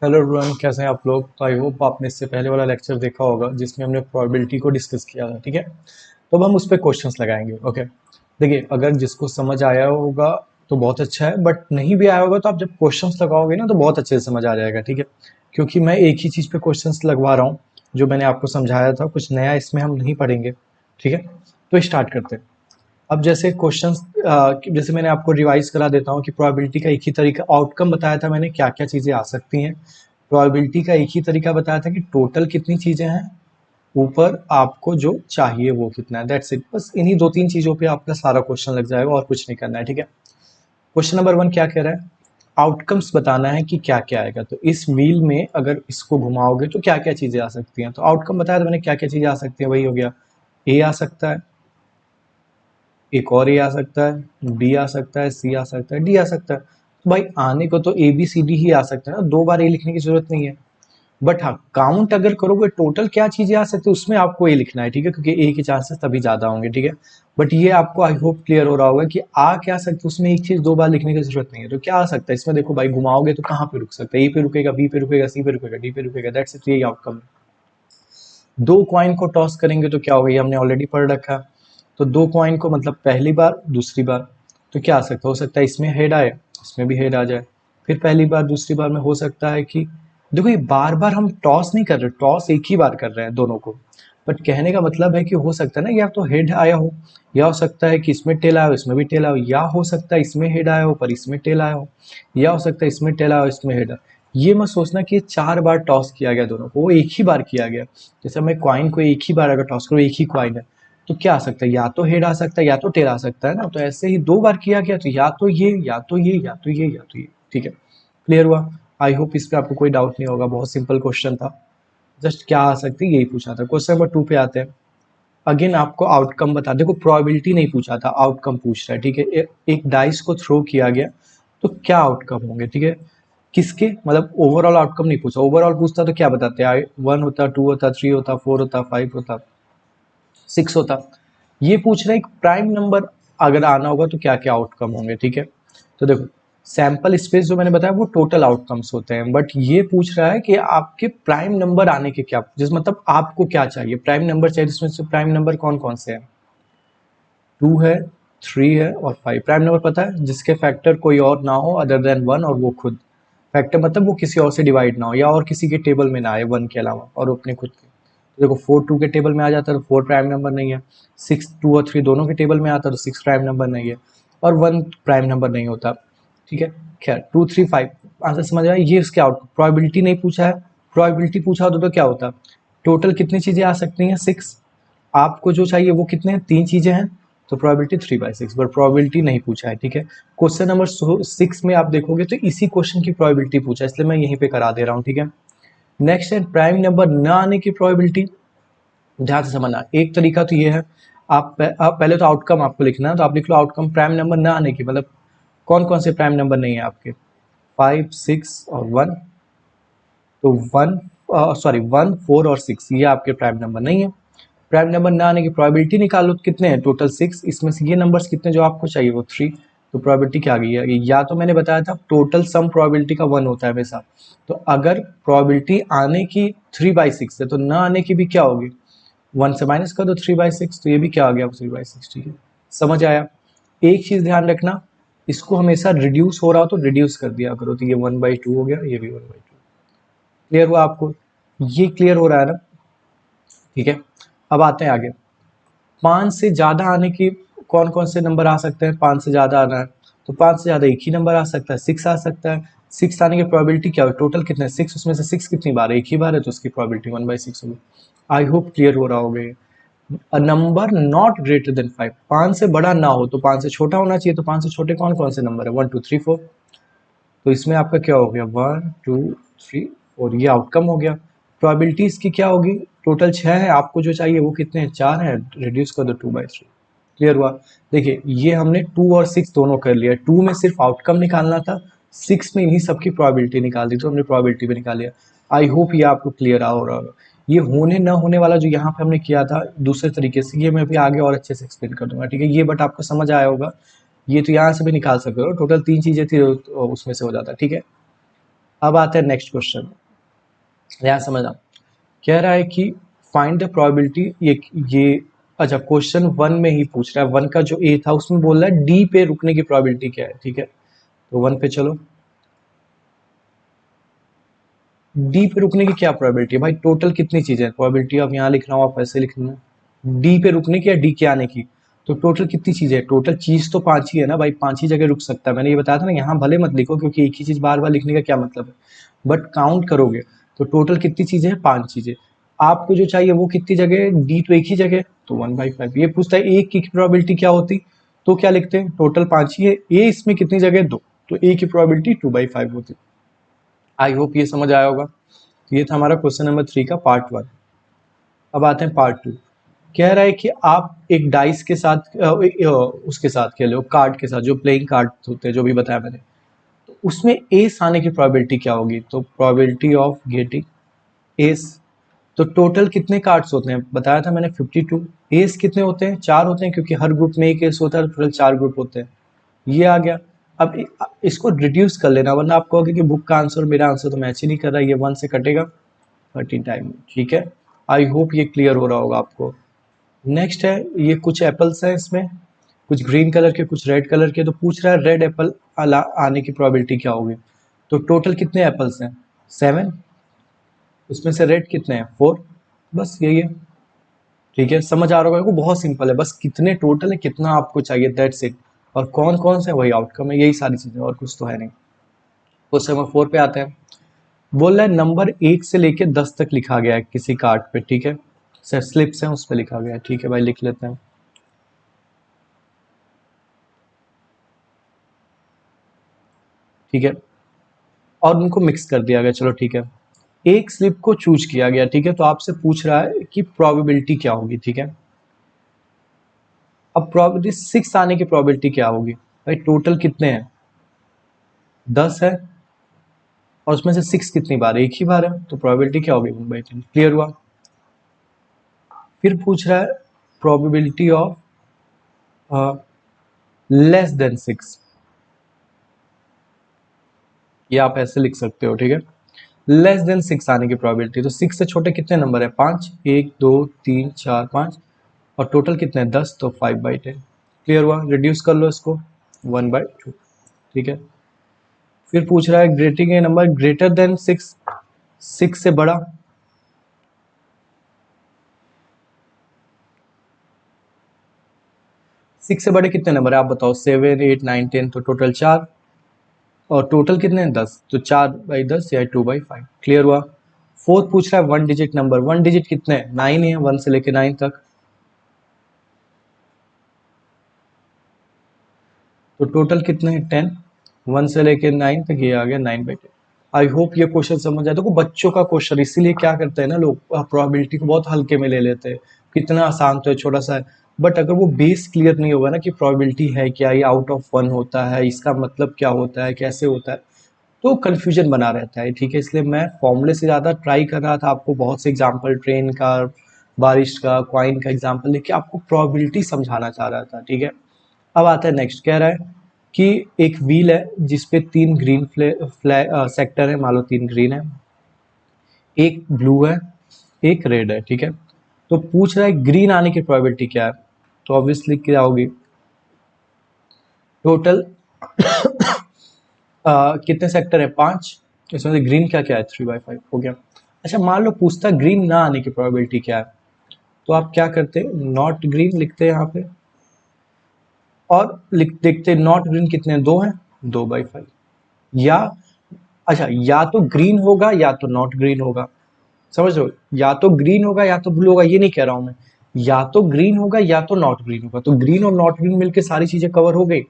Hello everyone, कैसे हैं आप लोग। तो आई होप आपने इससे पहले वाला लेक्चर देखा होगा जिसमें हमने प्रोबेबिलिटी को डिस्कस किया था। ठीक है, तो अब हम उस पर क्वेश्चंस लगाएंगे। ओके, देखिए, अगर जिसको समझ आया होगा तो बहुत अच्छा है, बट नहीं भी आया होगा तो आप जब क्वेश्चंस लगाओगे ना तो बहुत अच्छे से समझ आ जाएगा। ठीक है, क्योंकि मैं एक ही चीज़ पे क्वेश्चंस लगवा रहा हूँ जो मैंने आपको समझाया था, कुछ नया इसमें हम नहीं पढ़ेंगे। ठीक है, तो स्टार्ट करते हैं। अब जैसे क्वेश्चंस, जैसे मैंने आपको रिवाइज करा देता हूँ कि प्रोबेबिलिटी का एक ही तरीका, आउटकम बताया था मैंने क्या क्या चीज़ें आ सकती हैं। प्रोबेबिलिटी का एक ही तरीका बताया था कि टोटल कितनी चीज़ें हैं, ऊपर आपको जो चाहिए वो कितना है। दैट्स इट, बस इन्हीं दो तीन चीज़ों पे आपका सारा क्वेश्चन लग जाएगा और कुछ नहीं करना है। ठीक है, क्वेश्चन नंबर 1 क्या कह रहा है, आउटकम्स बताना है कि क्या क्या आएगा। तो इस व्हील में अगर इसको घुमाओगे तो क्या क्या चीज़ें आ सकती हैं। तो आउटकम बताया था मैंने क्या क्या चीज़ें आ सकती हैं, वही हो गया। ए आ सकता है, एक और ए आ सकता है, बी आ सकता है, सी आ सकता है, डी आ सकता है। तो भाई आने को तो ए बी सी डी ही आ सकता है ना, दो बार ए लिखने की जरूरत नहीं है। बट हाँ, काउंट अगर करोगे टोटल क्या चीजें आ सकती है उसमें आपको ए लिखना है। ठीक है, क्योंकि ए के चांसेस तभी ज्यादा होंगे। ठीक है, बट ये आपको आई होप क्लियर हो रहा होगा कि आ क्या सकते है, उसमें एक चीज दो बार लिखने की जरूरत नहीं है। तो क्या आ सकता है इसमें, देखो भाई, घुमाओगे तो कहाँ पे रुक सकता है, ए पे रुकेगा, बी पे रुकेगा, सी पे रुकेगा, डी पे रुकेगा। दैट्स इट, यही आउटकम है। दो कॉइन को टॉस करेंगे तो क्या होगा, ये हमने ऑलरेडी पढ़ रखा है। तो दो कॉइन को मतलब पहली बार दूसरी बार, तो क्या आ सकता है, हो सकता है इसमें हेड आए, इसमें भी हेड आ जाए। फिर पहली बार दूसरी बार में हो सकता है कि, देखो ये बार बार हम टॉस नहीं कर रहे, टॉस एक ही बार कर रहे हैं दोनों को। बट कहने का मतलब है कि हो सकता है ना, या तो हेड आया हो, या हो सकता है कि इसमें टेल आया हो इसमें भी टेल आया हो, या हो सकता है इसमें हेड आया हो पर इसमें टेल आया हो, या हो सकता है इसमें टेल आया हो इसमें हेड आया। ये मत सोचना कि ये चार बार टॉस किया गया दोनों को, वो एक ही बार किया गया। जैसे मैं कॉइन को एक ही बार अगर टॉस करूँ, एक ही कॉइन है, तो क्या आ सकता है, या तो हेड आ सकता है या तो टेल आ सकता है ना। तो ऐसे ही दो बार किया गया तो या तो ये या तो ये या तो ये या तो ये। ठीक है, क्लियर हुआ। आई होप इस पे आपको कोई डाउट नहीं होगा, बहुत सिंपल क्वेश्चन था। जस्ट क्या आ सकती है यही पूछा था। क्वेश्चन नंबर 2 पे आते हैं। अगेन आपको आउटकम बता, देखो प्रोबेबिलिटी नहीं पूछा था, आउटकम पूछ रहा है। ठीक है, एक डाइस को थ्रो किया गया तो क्या आउटकम होंगे। ठीक है, किसके, मतलब ओवरऑल आउटकम नहीं पूछा। ओवरऑल पूछता तो क्या बताते, आई 1 होता, 2 होता, 3 होता, 4 होता, 5 होता, 6 होता। ये पूछ रहा है एक प्राइम नंबर अगर आना होगा तो क्या क्या आउटकम होंगे। ठीक है, तो देखो, सैंपल स्पेस जो मैंने बताया वो टोटल आउटकम्स होते हैं, बट ये पूछ रहा है कि आपके प्राइम नंबर आने के क्या, जिस मतलब आपको क्या चाहिए, प्राइम नंबर चाहिए, जिसमें से प्राइम नंबर कौन कौन से हैं, 2 है, 3 है और 5। प्राइम नंबर पता है, जिसके फैक्टर कोई और ना हो अदर देन 1, और वो खुद फैक्टर मतलब वो किसी और से डिवाइड ना हो या और किसी के टेबल में ना आए 1 के अलावा, और अपने खुद के। तो देखो 4 2 के टेबल में आ जाता है तो 4 प्राइम नंबर नहीं है। 6 2 और 3 दोनों के टेबल में आता है तो 6 प्राइम नंबर नहीं है, और 1 प्राइम नंबर नहीं होता। ठीक है, खैर 2 3 5 आंसर समझ आया। ये उसके आउट, प्रोबेबिलिटी नहीं पूछा है। प्रोबेबिलिटी पूछा होता तो क्या होता, टोटल कितनी चीजें आ सकती हैं 6, आपको जो चाहिए वो कितने हैं, तीन चीजें हैं, तो प्रोबेबिलिटी 3/6। बट प्रोबेबिलिटी नहीं पूछा है। ठीक है, क्वेश्चन नंबर 6 में आप देखोगे तो इसी क्वेश्चन की प्रोबेबिलिटी पूछा है, इसलिए मैं यहीं पे करा दे रहा हूँ। ठीक है, नेक्स्ट है प्राइम नंबर न आने की प्रोबेबिलिटी। ध्यान से समझना, एक तरीका तो ये है, आप पहले तो आउटकम आपको लिखना है, तो आप लिख लो आउटकम प्राइम नंबर न आने की, मतलब कौन कौन से प्राइम नंबर नहीं है आपके, 5 6 और 1। तो 1, सॉरी 1 4 और 6 ये आपके प्राइम नंबर नहीं है। प्राइम नंबर ना आने की प्रोबेबिलिटी निकालो, कितने हैं टोटल 6, इसमें से ये नंबर्स कितने जो आपको चाहिए वो 3। तो प्रोबेबिलिटी क्या आ गई है, या तो मैंने बताया था टोटल सम प्रोबेबिलिटी का 1 होता है हमेशा। तो अगर प्रोबेबिलिटी आने की 3/6 है तो ना आने की भी क्या होगी, 1 से माइनस कर दो 3/6, तो ये भी क्या आ गया 3/6। ठीक है, समझ आया। एक चीज ध्यान रखना, इसको हमेशा रिड्यूस हो रहा हो तो रिड्यूस कर दिया करो, तो ये 1/2 हो गया, ये भी 1/2। क्लियर हुआ आपको, ये क्लियर हो रहा है ना। ठीक है, अब आते हैं आगे। 5 से ज़्यादा आने की कौन कौन से नंबर आ सकते हैं, 5 से ज़्यादा आना है तो 5 से ज़्यादा एक ही नंबर आ सकता है, 6 आ सकता है। 6 आने की प्रोबेबिलिटी क्या हो, टोटल कितने 6, उसमें से 6 कितनी बार है, एक ही बार है, तो उसकी प्रोबेबिलिटी 1/6 होगी। आई होप क्लियर हो रहा होगा ये। A number not greater than 5, 5 से बड़ा ना हो तो 5 से छोटा होना चाहिए। तो 5 से छोटे कौन कौन से नंबर है, 1 2 3 4। तो इसमें आपका क्या हो गया, 1 2 3 4, ये आउटकम हो गया। प्रोबेबिलिटी इसकी क्या होगी, टोटल 6 है, आपको जो चाहिए वो कितने हैं, 4 है, रिड्यूस कर दो 2/3। क्लियर हुआ। देखिए ये हमने 2 और 6 दोनों कर लिया, 2 में सिर्फ आउटकम निकालना था, 6 में इन्हीं सबकी प्रोबेबिलिटी निकाल दी, तो हमने प्रोबेबिलिटी भी निकाल लिया। आई होप ये आपको क्लियर हो रहा होगा। ये होने न होने वाला जो यहाँ पे हमने किया था दूसरे तरीके से, ये मैं अभी आगे और अच्छे से एक्सप्लेन कर दूंगा। ठीक है, ये बट आपको समझ आया होगा। ये तो यहाँ से भी निकाल सकते हो, टोटल तीन चीजें थी तो उसमें से हो जाता। ठीक है, अब आते हैं नेक्स्ट क्वेश्चन, ध्यान समझना। कह रहा है कि फाइंड द प्रोबेबिलिटी, ये अच्छा क्वेश्चन 1 में ही पूछ रहा है, 1 का जो ए था उसमें बोल रहा है डी पे रुकने की प्रोबेबिलिटी क्या है, ठीक है। तो 1 पे चलो, डी पे रुकने की क्या प्रोबेबिलिटी है भाई, टोटल कितनी चीजें हैं, प्रोबेबिलिटी आप यहाँ लिखना हो आप ऐसे लिखना, डी पे रुकने की या डी के आने की, तो टोटल कितनी चीजें है, टोटल चीज तो 5 ही है ना भाई, 5 ही जगह रुक सकता है, मैंने ये बताया था ना, यहाँ भले मत लिखो क्योंकि एक ही चीज बार बार लिखने का क्या मतलब है, बट काउंट करोगे तो टोटल कितनी चीजें हैं, 5 चीजें। आपको जो चाहिए वो कितनी जगह है, डी तो एक ही जगह, तो 1/5। ये पूछता है एक की प्रोबेबिलिटी क्या होती, तो क्या लिखते हैं, टोटल 5 ही है, ए इसमें कितनी जगह है, 2, तो ए की प्रोबेबिलिटी 2/5 होती। आई होप ये समझ आया होगा। ये था हमारा क्वेश्चन नंबर 3 का पार्ट 1। अब आते हैं पार्ट 2। कह रहा है कि आप एक डाइस के साथ उसके साथ खेलो, कार्ड के साथ, जो प्लेइंग कार्ड होते हैं, जो भी बताया मैंने, तो उसमें एस आने की प्रोबेबिलिटी क्या होगी, तो प्रोबेबिलिटी ऑफ गेटिंग एस। तो टोटल कितने कार्ड्स होते हैं, बताया था मैंने 52। एस कितने होते हैं, 4 होते हैं, क्योंकि हर ग्रुप में एक एस होता है, टोटल 4 ग्रुप होते हैं। ये आ गया। अब इसको रिड्यूस कर लेना, वरना आप कहोगे कि बुक का आंसर और मेरा आंसर तो मैच ही नहीं कर रहा, ये 1 से कटेगा 13 टाइम, ठीक है। आई होप ये क्लियर हो रहा होगा आपको। नेक्स्ट है, ये कुछ एप्पल्स हैं इसमें, कुछ ग्रीन कलर के कुछ रेड कलर के, तो पूछ रहा है रेड एप्पल आने की प्रोबेबिलिटी क्या होगी, तो टोटल कितने एप्पल्स हैं, 7, उसमें से रेड कितने हैं, 4, बस यही है, ठीक है। समझ आ रहा होगा, बहुत सिंपल है, बस कितने टोटल है, कितना आपको चाहिए, दैट्स इट, और कौन कौन से वही आउटकम है, यही सारी चीजें, और कुछ तो है नहीं। क्वेश्चन नंबर 4 पे आते हैं। बोल रहा है नंबर 1 से लेके 10 तक लिखा गया है किसी कार्ड पे, ठीक है, सर स्लिप्स हैं उस पे लिखा गया है, ठीक है भाई, लिख लेते हैं। ठीक है, और उनको मिक्स कर दिया गया, चलो ठीक है। एक स्लिप को चूज किया गया, ठीक है, तो आपसे पूछ रहा है कि प्रोबेबिलिटी क्या होगी, ठीक है। अब प्रोबेबिलिटी 6 आने की प्रोबेबिलिटी क्या होगी भाई, टोटल कितने हैं, 10 है, और उसमें से 6 कितनी बार, एक ही बार है, तो प्रोबेबिलिटी क्या होगी 1/10, क्लियर हुआ। फिर पूछ रहा है प्रोबेबिलिटी ऑफ लेस देन 6, ये आप ऐसे लिख सकते हो, ठीक है, लेस देन 6 आने की प्रोबेबिलिटी, तो 6 से छोटे कितने नंबर है, 5, 1 2 3 4 5, और टोटल कितने हैं 10, तो 5/10, क्लियर हुआ। रिड्यूस कर लो इसको, 1/2, ठीक है। फिर पूछ रहा है ग्रेटिंग ए नंबर ग्रेटर देन 6, 6 से बड़ा, 6 से बड़े कितने नंबर है आप बताओ, 7 8 9 10, तो टोटल 4, और टोटल कितने हैं 10, तो 4/10 या 2/5, क्लियर हुआ। फोर्थ पूछ रहा है 1 डिजिट नंबर, 1 डिजिट कितने हैं, 9 है, 1 से लेके 9 तक, तो टोटल कितने हैं 10, 1 से लेके 9 तक, ये आ गया 9/10। आई होप ये क्वेश्चन समझ आए। देखो बच्चों का क्वेश्चन, इसीलिए क्या करते हैं ना लोग, प्रोबेबिलिटी को बहुत हल्के में ले लेते हैं, कितना आसान तो है, छोटा सा है, बट अगर वो बेस क्लियर नहीं होगा ना कि प्रोबेबिलिटी है क्या, ये आउट ऑफ 1 होता है, इसका मतलब क्या होता है, कैसे होता है, तो कन्फ्यूजन बना रहता है, ठीक है। इसलिए मैं फॉर्मूले से ज़्यादा ट्राई कर रहा था, आपको बहुत से एग्जाम्पल, ट्रेन का, बारिश का, क्वाइन का एग्जाम्पल लेके आपको प्रोबेबिलिटी समझाना चाह रहा था, ठीक है। अब आता है नेक्स्ट, कह रहा है कि एक व्हील है जिसपे 3 ग्रीन सेक्टर है, मान लो 3 ग्रीन है, एक ब्लू है, एक रेड है, ठीक है। तो पूछ रहा है ग्रीन आने की प्रोबेबिलिटी क्या है, तो ऑब्वियसली क्या होगी, टोटल कितने सेक्टर है, 5, इसमें से ग्रीन क्या क्या है, 3/5 हो गया। अच्छा मान लो पूछता ग्रीन ना आने की प्रोबेबिलिटी क्या है, तो आप क्या करते, नॉट ग्रीन लिखते हैं यहाँ पे, और लिख देखते नॉट ग्रीन कितने, 2 हैं, 2/5, या अच्छा या तो ग्रीन होगा या तो नॉट ग्रीन होगा, समझ लो, या तो ग्रीन होगा या तो ब्लू होगा, ये नहीं कह रहा हूं मैं, या तो ग्रीन होगा या तो नॉट ग्रीन होगा, तो ग्रीन और नॉट ग्रीन मिलके सारी चीजें कवर हो गई।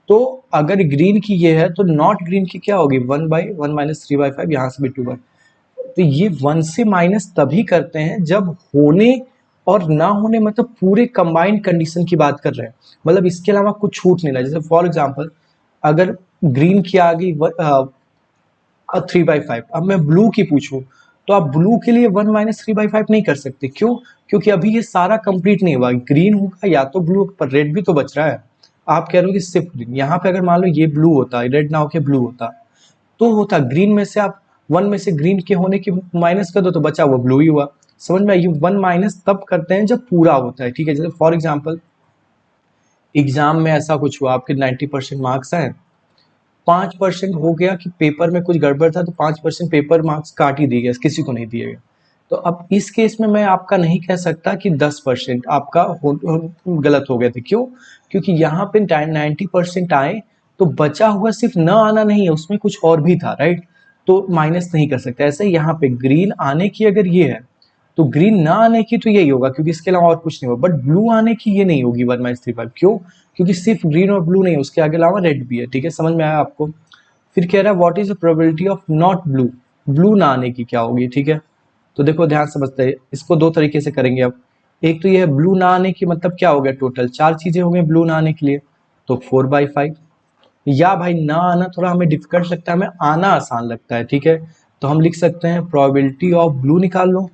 तो अगर ग्रीन की ये है तो नॉट ग्रीन की क्या होगी, 1/1 माइनस 3/5, यहाँ से भी 2/, तो ये 1 से माइनस तभी करते हैं जब होने और ना होने, मतलब पूरे कंबाइंड कंडीशन की बात कर रहे हैं, मतलब इसके अलावा कुछ छूट नहीं रहा। जैसे फॉर एग्जांपल अगर ग्रीन की आ गई 3/5, अब मैं ब्लू की पूछूं, तो आप ब्लू के लिए 1 माइनस 3/5 नहीं कर सकते, क्यों, क्योंकि अभी ये सारा कंप्लीट नहीं हुआ, ग्रीन होगा या तो ब्लू, पर रेड भी तो बच रहा है। आप कह रहे हो कि सिर्फ ग्रीन, यहाँ पे अगर मान लो ये ब्लू होता, रेड ना होके ब्लू होता, तो होता ग्रीन में से आप 1 में से ग्रीन के होने की माइनस कर दो तो बचा वो ब्लू ही हुआ। समझ में आई? ये 1 माइनस तब करते हैं जब पूरा होता है, ठीक है। जैसे फॉर एग्जाम्पल एग्जाम में ऐसा कुछ हुआ, आपके 90% मार्क्स आए, 5% हो गया कि पेपर में कुछ गड़बड़ था तो 5% पेपर मार्क्स काट ही दिए गए, किसी को नहीं दिए गए। तो अब इस केस में मैं आपका नहीं कह सकता कि 10% आपका गलत हो गए थे। क्यों? क्योंकि यहाँ पे 90% आए तो बचा हुआ सिर्फ न आना नहीं है, उसमें कुछ और भी था, राइट? तो माइनस नहीं कर सकते। ऐसे यहाँ पे ग्रीन आने की अगर ये है तो ग्रीन ना आने की तो यही होगा, क्योंकि इसके अलावा और कुछ नहीं होगा। बट ब्लू आने की ये नहीं होगी 1-3/5। क्यों? क्योंकि सिर्फ ग्रीन और ब्लू नहीं, उसके आगे अलावा रेड भी है, ठीक है। समझ में आया आपको? फिर कह रहा है what is the probability of not blue, blue ना आने की क्या होगी, ठीक है। तो देखो ध्यान समझते हैं, इसको दो तरीके से करेंगे अब। एक तो ये है ब्लू ना आने की मतलब क्या हो गया, टोटल 4 चीजें हो गई ब्लू ना आने के लिए, तो 4/5। या भाई ना आना थोड़ा हमें डिफिकल्ट लगता है, हमें आना आसान लगता है, ठीक है। तो हम लिख सकते हैं प्रोबेबिलिटी ऑफ ब्लू निकाल लो।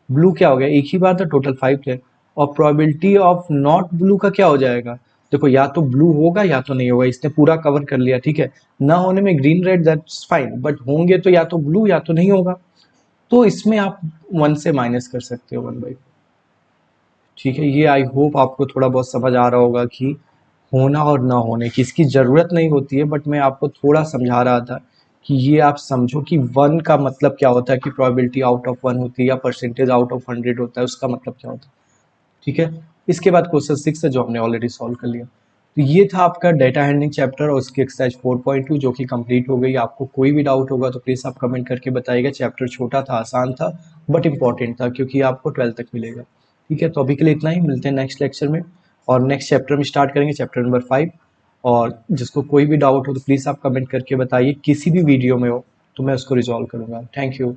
ब्लू क्या हो गया, एक ही बार था, टोटल 5 थे। और प्रोबेबिलिटी ऑफ नॉट ब्लू का क्या हो जाएगा, देखो या तो ब्लू होगा या तो नहीं होगा, इसने पूरा कवर कर लिया, ठीक है। ना होने में green red that's fine, but होंगे तो या तो ब्लू या तो नहीं होगा। तो इसमें आप 1 से माइनस कर सकते हो 1/, ठीक है। ये आई होप आपको थोड़ा बहुत समझ आ रहा होगा कि होना और ना होने की इसकी ज़रूरत नहीं होती है, बट मैं आपको थोड़ा समझा रहा था कि ये आप समझो कि 1 का मतलब क्या होता है, कि प्रोबेबिलिटी आउट ऑफ 1 होती है या परसेंटेज आउट ऑफ 100 होता है, उसका मतलब क्या होता है, ठीक है। इसके बाद क्वेश्चन 6 है जो हमने ऑलरेडी सॉल्व कर लिया। तो ये था आपका डेटा हैंडलिंग चैप्टर और उसकी एक्सरसाइज 4.2 जो कि कंप्लीट हो गई। आपको कोई भी डाउट होगा तो प्लीज़ आप कमेंट करके बताइएगा। चैप्टर छोटा था, आसान था, बट इंपॉर्टेंट था क्योंकि आपको 12th तक मिलेगा, ठीक है। तो अभी के लिए इतना ही, मिलते हैं नेक्स्ट लेक्चर में और नेक्स्ट चैप्टर में स्टार्ट करेंगे, चैप्टर नंबर 5। और जिसको कोई भी डाउट हो तो प्लीज़ आप कमेंट करके बताइए, किसी भी वीडियो में हो तो मैं उसको रिजॉल्व करूँगा। Thank you.